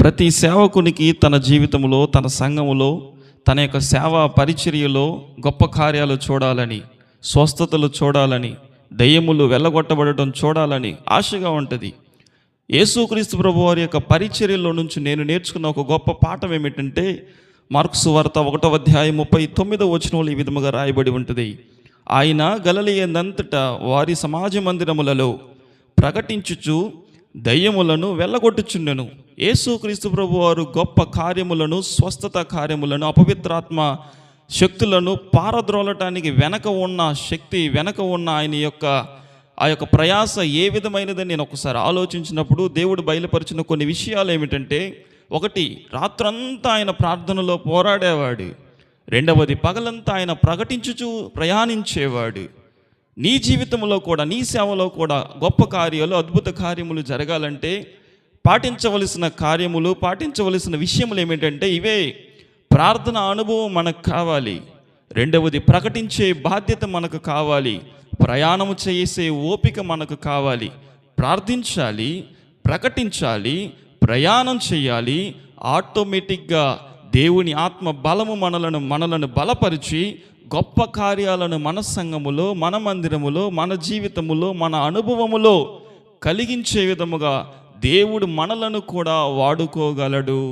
ప్రతి సేవకునికి తన జీవితంలో, తన సంఘములో, తన యొక్క సేవా పరిచర్యలో గొప్ప కార్యాలు చూడాలని, స్వస్థతలు చూడాలని, దయ్యములు వెళ్ళగొట్టబడటం చూడాలని ఆశగా ఉంటుంది. యేసుక్రీస్తు ప్రభువారి యొక్క పరిచర్యలో నుంచి నేను నేర్చుకున్న ఒక గొప్ప పాఠం ఏమిటంటే, మార్కు సువార్త 1వ అధ్యాయం 39వ వచనంలో ఈ విధముగా రాయబడి ఉంటుంది. ఆయన గలిలయనంతటా వారి సమాజ మందిరములలో ప్రకటించుచు దయ్యములను వెళ్ళగొట్టుచుండెను. యేసుక్రీస్తు ప్రభువారు గొప్ప కార్యములను, స్వస్థత కార్యములను, అపవిత్రాత్మ శక్తులను పారద్రోలటానికి వెనక ఉన్న శక్తి, వెనక ఉన్న ఆయన యొక్క ఆ యొక్క ప్రయాస ఏ విధమైనదని నేను ఒకసారి ఆలోచించినప్పుడు దేవుడు బయలుపరిచిన కొన్ని విషయాలు ఏమిటంటే, ఒకటి, రాత్రంతా ఆయన ప్రార్థనలో పోరాడేవాడు. రెండవది, పగలంతా ఆయన ప్రకటించుచు ప్రయాణించేవాడు. నీ జీవితంలో కూడా, నీ సేవలో కూడా గొప్ప కార్యాలు, అద్భుత కార్యములు జరగాలంటే పాటించవలసిన కార్యములు, పాటించవలసిన విషయములు ఏమిటంటే ఇవే. ప్రార్థన అనుభవం మనకు కావాలి. రెండవది, ప్రకటించే బాధ్యత మనకు కావాలి. ప్రయాణము చేసే ఓపిక మనకు కావాలి. ప్రార్థించాలి, ప్రకటించాలి, ప్రయాణం చేయాలి. ఆటోమేటిక్గా దేవుని ఆత్మ బలము మనలను బలపరిచి గొప్ప కార్యాలను మన సంఘములో, మన మందిరములో, మన జీవితములో, మన అనుభవములో కలిగించే విధముగా దేవుడు మనలను కూడా వాడుకోగలడు.